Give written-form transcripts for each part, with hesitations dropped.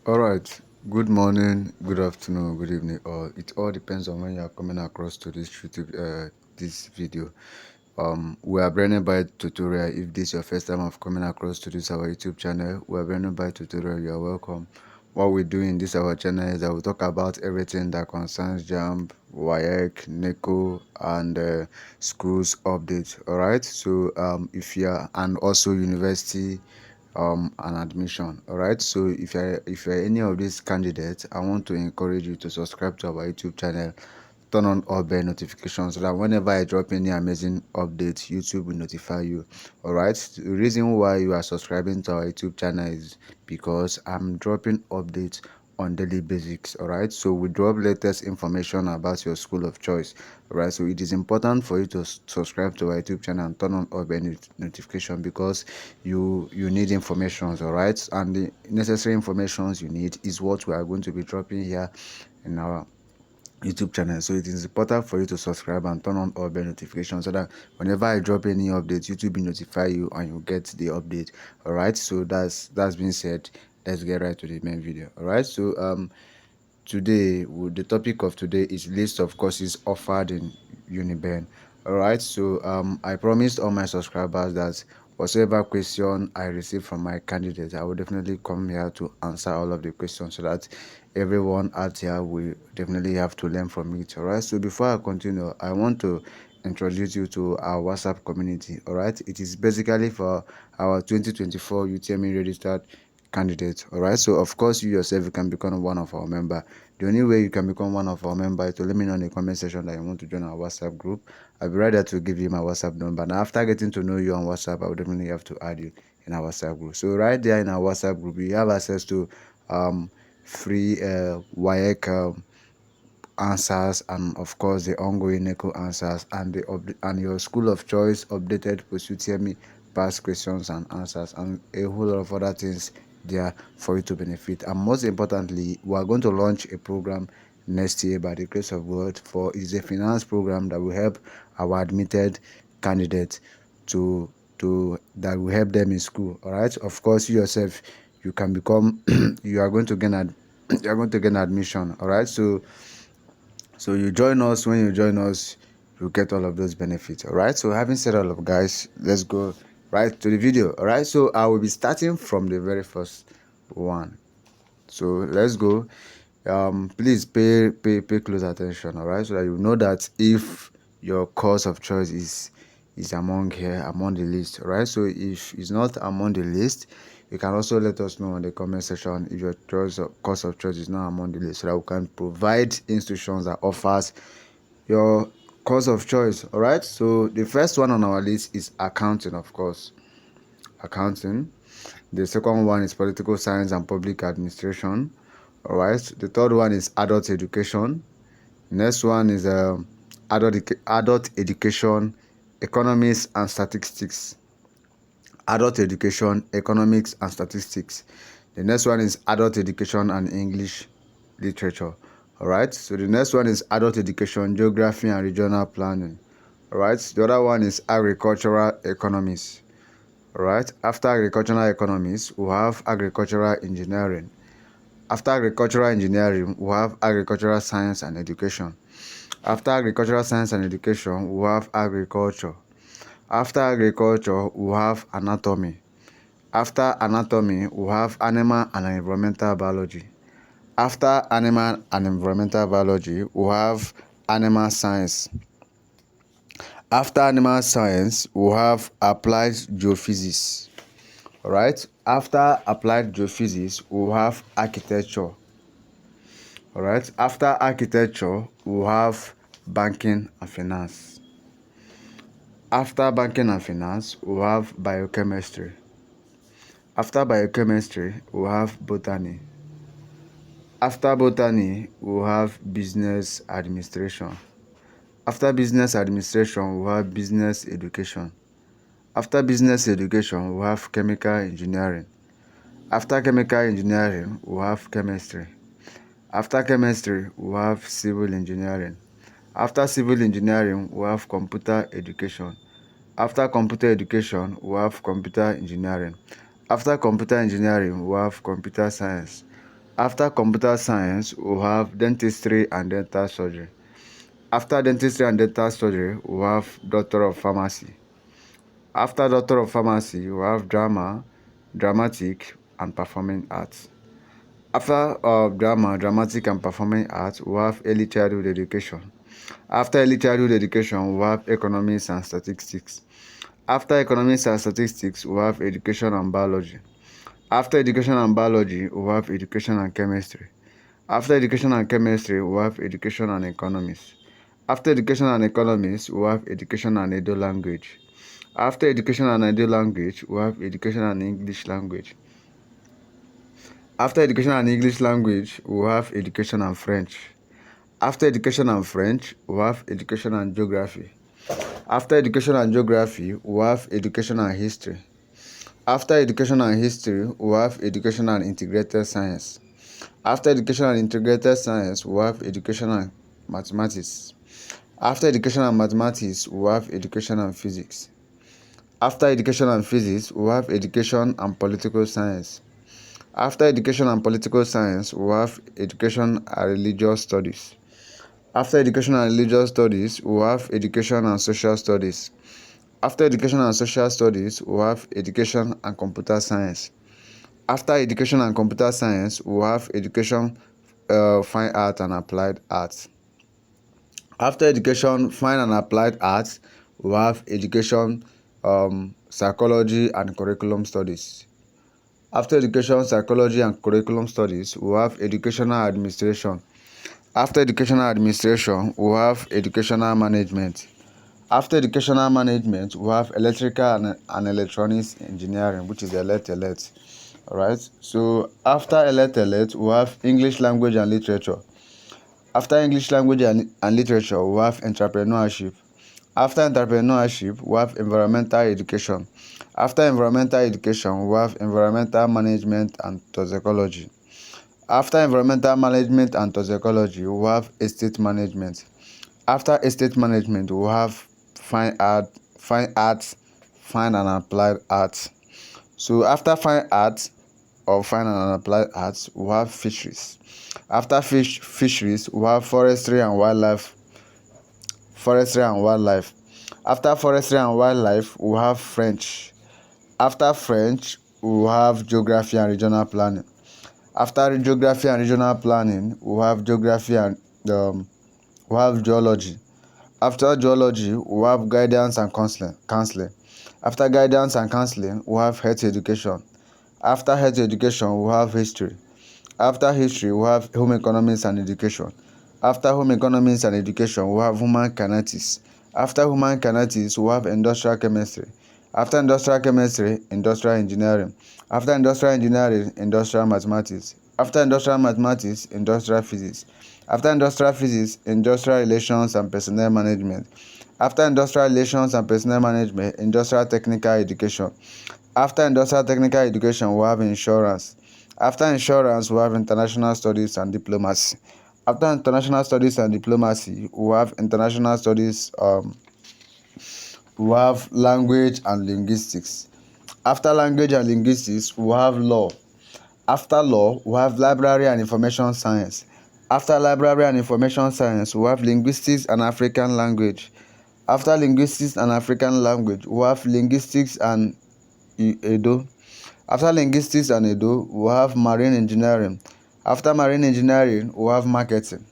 All right. Good morning, good afternoon, good evening. Or it all depends on when you are coming across to this YouTube, this video. We are Brainybite tutorial. If this is your first time of coming across to this our YouTube channel, we are Brainybite tutorial. You are welcome. What we do in this our channel is that we talk about everything that concerns jamb, WAEC, NECO, and schools updates. All right. So if you are, and also university and admission. All right, so if you're any of these candidates, I want to encourage you to subscribe to our YouTube channel, turn on all bell notifications so that whenever I drop any amazing updates, YouTube will notify you. All right, the reason why you are subscribing to our YouTube channel is because I'm dropping updates on daily basics. All right, so we drop latest information about your school of choice. All right, so it is important for you to subscribe to our YouTube channel and turn on all bell notification because you need informations. All right, and the necessary informations you need is what we are going to be dropping here in our YouTube channel. So it is important for you to subscribe and turn on all bell notifications so that whenever I drop any update, YouTube will notify you and you get the update. All right, so that's been said. Let's get right to the main video. All right, so today the topic of today is list of courses offered in UNIBEN. All right, so I promised all my subscribers that whatever question I receive from my candidates, I will definitely come here to answer all of the questions so that everyone out here will definitely have to learn from it. All right, so before I continue, I want to introduce you to our WhatsApp community. All right, it is basically for our 2024 UTME registered candidates. All right, so of course you yourself you can become one of our member. The only way you can become one of our member is to let me know in the comment section that you want to join our WhatsApp group. I'll be ready to give you my WhatsApp number. Now after getting to know you on WhatsApp, I will definitely have to add you in our WhatsApp group. So right there in our WhatsApp group, you have access to free WAEC answers, and of course the ongoing NECO answers, and and your school of choice updated post UTME past questions and answers, and a whole lot of other things there for you to benefit. And most importantly, we are going to launch a program next year by the grace of God. For is a finance program that will help our admitted candidates to that will help them in school. All right, of course you yourself you can become you are going to gain you are going to gain admission. All right, so you join us. When you join us, you get all of those benefits. All right, so having said all of guys, let's go right to the video. All right, so I will be starting from the very first one. So let's go. Please pay close attention. All right, so that you know that if your course of choice is among the list. All right, so if it's not among the list, you can also let us know in the comment section if your course of choice is not among the list, so that we can provide institutions that offers your course of choice. All right, so the first one on our list is accounting. Of course, accounting. The second one is political science and public administration. All right, the third one is adult education. Next one is adult education, economics and statistics. Adult education, economics and statistics. The next one is adult education and English literature. All right, so the next one is adult education, geography and regional planning. All right, the other one is agricultural economics. All right, after agricultural economics, we have agricultural engineering. After agricultural engineering, we have agricultural science and education. After agricultural science and education, we have agriculture. After agriculture, we have anatomy. After anatomy, we have animal and environmental biology. After animal and environmental biology, we have animal science. After animal science, we have applied geophysics. All right. After applied geophysics, we have architecture. All right. After architecture, we have banking and finance. After banking and finance, we have biochemistry. After biochemistry, we have botany. After botany, we have business administration. After business administration, we have business education. After business education, we have chemical engineering. After chemical engineering, we have chemistry. After chemistry, we have civil engineering. After civil engineering, we have computer education. After computer education, we have computer engineering. After computer engineering, we have computer science. After computer science, we have dentistry and dental surgery. After dentistry and dental surgery, we have Doctor of Pharmacy. After Doctor of Pharmacy, we have drama, dramatic, and performing arts. After drama, dramatic, and performing arts, we have early childhood education. After early childhood education, we have economics and statistics. After economics and statistics, we have education and biology. After education and biology, we have education and chemistry. After education and chemistry, we have education and economics. After education and economics, we have education and Edo language. After education and Edo language, we have education and English language. After education and English language, we have education and French. After education and French, we have education and geography. After education and geography, we have education and history. After education and history, we have education and integrated science. After education and integrated science, we have education and mathematics. After education and mathematics, we have education and physics. After education and physics, we have education and political science. After education and political science, we have education and religious studies. After education and religious studies, we have education and social studies. After education and social studies, we have education and computer science. After education and computer science, we have education, fine art and applied arts. After education, fine and applied arts, we have education, psychology and curriculum studies. After education, psychology and curriculum studies, we have educational administration. After educational administration, we have educational management. After educational management, we have electrical and electronics engineering, which is elect. Alright, so after elect, we have English language and literature. After English language and literature, we have entrepreneurship. After entrepreneurship, we have environmental education. After environmental education, we have environmental management and toxicology. After environmental management and toxicology, we have estate management. After estate management, we have fine arts, fine and applied arts. So after fine arts or fine and applied arts, we have fisheries. After fisheries, we have forestry and wildlife. After forestry and wildlife, we have French. After French, we have geography and regional planning. After geography and regional planning, we have geography and we have geology. After geology, we have guidance and counseling. After guidance and counseling, we have health education. After health education, we have history. After history, we have home economics and education. After home economics and education, we have human kinetics. After human kinetics, we have industrial chemistry. After industrial chemistry, industrial engineering. After industrial engineering, industrial mathematics. After industrial mathematics, industrial physics. After industrial physics, industrial relations and personnel management. After industrial relations and personnel management, industrial technical education. After industrial technical education, we have insurance. After insurance, we have international studies and diplomacy. After international studies and diplomacy, we have international studies, we have language and linguistics. After language and linguistics, we have law. After law, we have library and information science. After library and information science, we have linguistics and African language. After linguistics and African language, we have linguistics and Edo. After linguistics and Edo, we have marine engineering. After marine engineering, we have marketing.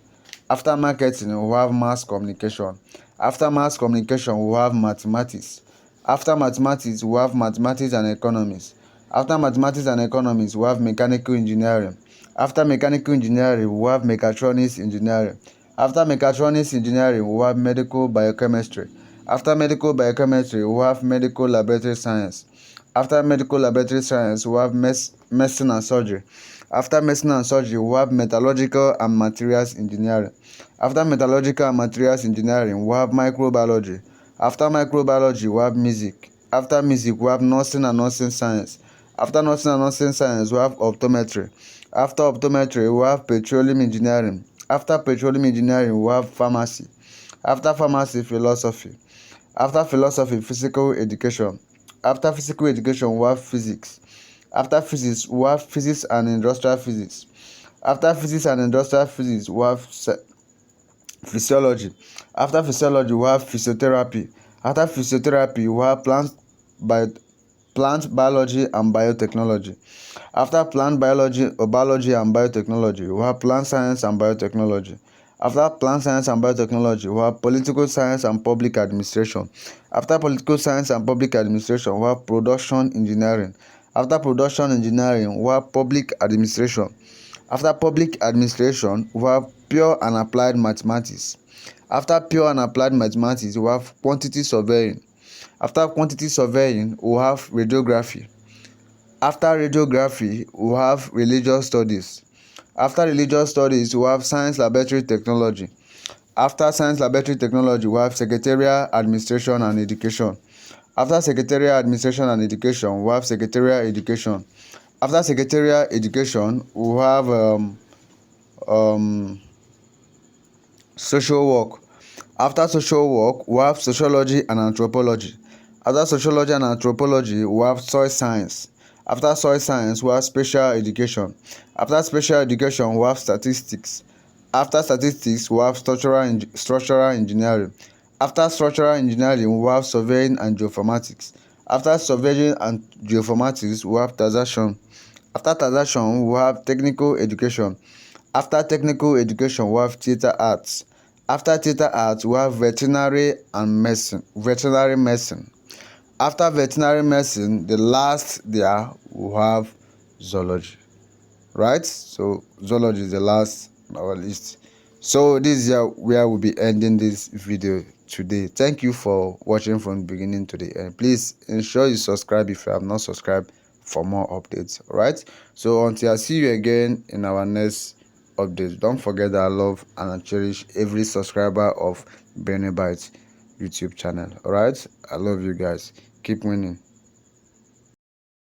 After marketing, we have mass communication. After mass communication, we have mathematics. After mathematics, we have mathematics and economics. After mathematics and economics, we have mechanical engineering. After mechanical engineering, we have mechatronics engineering. After mechatronics engineering, we have medical biochemistry. After medical biochemistry, we have medical laboratory science. After medical laboratory science, we have medicine and surgery. After medicine and surgery, we have metallurgical and materials engineering. After metallurgical and materials engineering, we have microbiology. After microbiology, we have music. After music, we have nursing and nursing science. After nursing and nursing science, we have optometry. After optometry, we have petroleum engineering. After petroleum engineering, we have pharmacy. After pharmacy, philosophy. After philosophy, physical education. After physical education, we have physics. After physics, we have physics and industrial physics. After physics and industrial physics, we have physiology. After physiology, we have physiotherapy. After physiotherapy, we have plant biology and biotechnology. After plant biology or biology and biotechnology, we have plant science and biotechnology. After plant science and biotechnology, we have political science and public administration. After political science and public administration, we have production engineering. After production engineering, we have public administration. After public administration, we have pure and applied mathematics. After pure and applied mathematics, we have quantity surveying. After quantity surveying, we have radiography. After radiography, we have religious studies. After religious studies, we have science laboratory technology. After science laboratory technology, we have secretarial administration and education. After secretarial administration and education, we have secretarial education. After secretarial education, we have um, social work. After social work, we have sociology and anthropology. After sociology and anthropology, we have soil science. After soil science, we have special education. After special education, we have statistics. After statistics, we have structural engineering. After structural engineering, we have surveying and geoinformatics. After surveying and geoinformatics, we have taxation. After taxation, we have technical education. After technical education, we have theatre arts. After theatre arts, we have veterinary medicine. After veterinary medicine, the last there we have zoology. Right? So zoology is the last on our list. So this is where we'll be ending this video today. Thank you for watching from the beginning to the end. Please ensure you subscribe if you have not subscribed for more updates. Alright? So until I see you again in our next update, don't forget that I love and I cherish every subscriber of Brainybite YouTube channel. Alright? I love you guys. Keep winning.